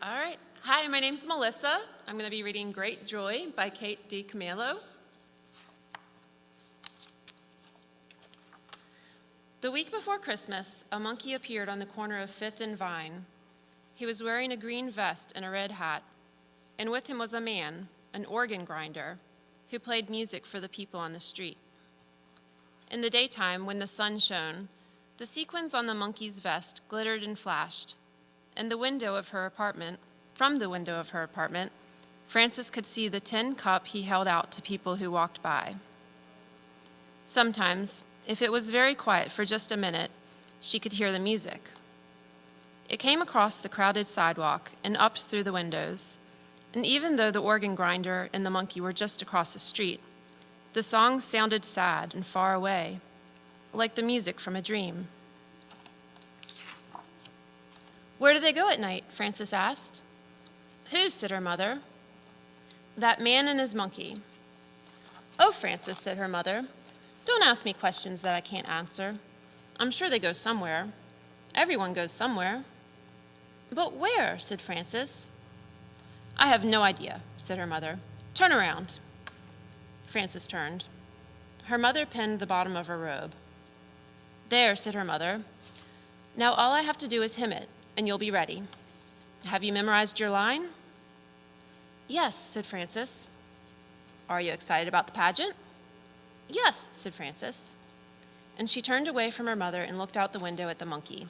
All right. Hi, my name's Melissa. I'm going to be reading Great Joy by Kate DiCamillo. The week before Christmas, a monkey appeared on the corner of 5th and Vine. He was wearing a green vest and a red hat, and with him was a man, an organ grinder, who played music for the people on the street. In the daytime, when the sun shone, the sequins on the monkey's vest glittered and flashed, and from the window of her apartment, Frances could see the tin cup he held out to people who walked by. Sometimes, if it was very quiet for just a minute, she could hear the music. It came across the crowded sidewalk and up through the windows, and even though the organ grinder and the monkey were just across the street, the song sounded sad and far away, like the music from a dream. "Where do they go at night?" Frances asked. "Who?" said her mother. "That man and his monkey." "Oh, Frances," said her mother, "don't ask me questions that I can't answer. I'm sure they go somewhere. Everyone goes somewhere." "But where?" said Frances. "I have no idea," said her mother. "Turn around." Frances turned. Her mother pinned the bottom of her robe. "There," said her mother. "Now all I have to do is hymn it, and you'll be ready. Have you memorized your line?" "Yes," said Frances. "Are you excited about the pageant?" "Yes," said Frances. And she turned away from her mother and looked out the window at the monkey.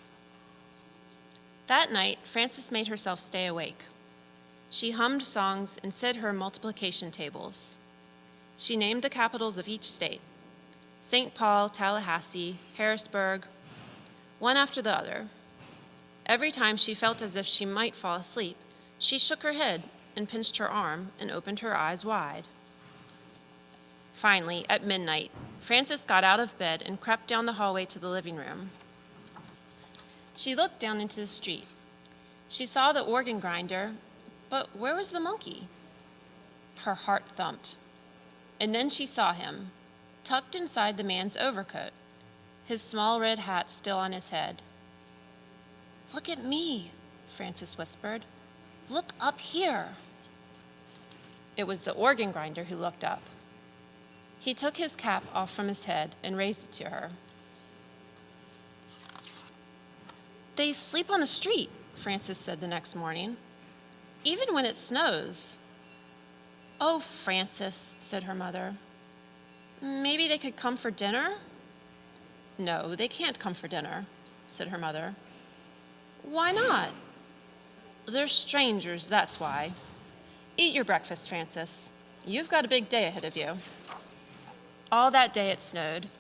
That night, Frances made herself stay awake. She hummed songs and said her multiplication tables. She named the capitals of each state: St. Paul, Tallahassee, Harrisburg, one after the other. Every time she felt as if she might fall asleep, she shook her head and pinched her arm and opened her eyes wide. Finally, at midnight, Frances got out of bed and crept down the hallway to the living room. She looked down into the street. She saw the organ grinder, but where was the monkey? Her heart thumped. And then she saw him, tucked inside the man's overcoat, his small red hat still on his head. "Look at me," Frances whispered. "Look up here." It was the organ grinder who looked up. He took his cap off from his head and raised it to her. "They sleep on the street," Frances said the next morning, "even when it snows." "Oh, Frances," said her mother, "maybe they could come for dinner?" "No, they can't come for dinner," said her mother. "Why not?" "They're strangers, that's why. Eat your breakfast, Frances. You've got a big day ahead of you." All that day it snowed,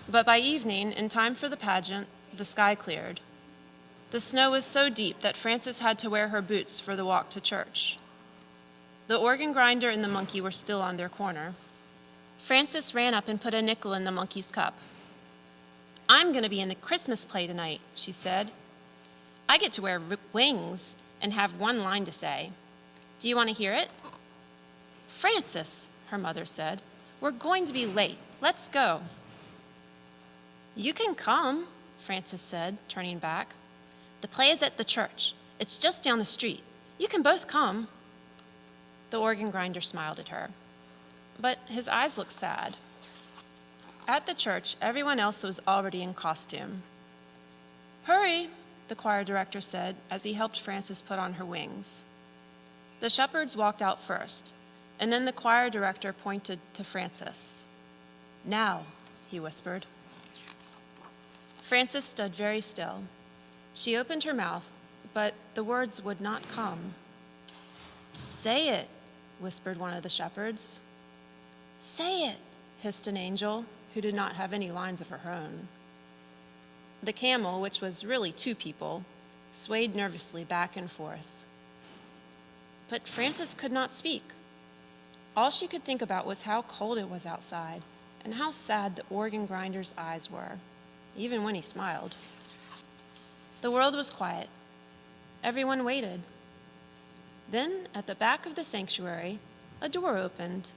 but by evening, in time for the pageant, the sky cleared. The snow was so deep that Frances had to wear her boots for the walk to church. The organ grinder and the monkey were still on their corner. Frances ran up and put a nickel in the monkey's cup. "I'm going to be in the Christmas play tonight," she said. "I get to wear wings and have one line to say. Do you want to hear it?" "Frances," her mother said, "we're going to be late. Let's go." "You can come," Frances said, turning back. "The play is at the church. It's just down the street. You can both come." The organ grinder smiled at her, but his eyes looked sad. At the church, everyone else was already in costume. "Hurry," the choir director said as he helped Frances put on her wings. The shepherds walked out first, and then the choir director pointed to Frances. "Now," he whispered. Frances stood very still. She opened her mouth, but the words would not come. "Say it," whispered one of the shepherds. "Say it," hissed an angel who did not have any lines of her own. The camel, which was really two people, swayed nervously back and forth. But Frances could not speak. All she could think about was how cold it was outside and how sad the organ grinder's eyes were, even when he smiled. The world was quiet. Everyone waited. Then, at the back of the sanctuary, a door opened.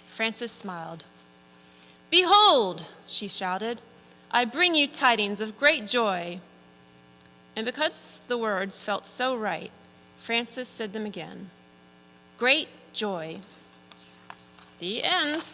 Frances smiled. "Behold," she shouted, "I bring you tidings of great joy." And because the words felt so right, Frances said them again. Great joy. The end.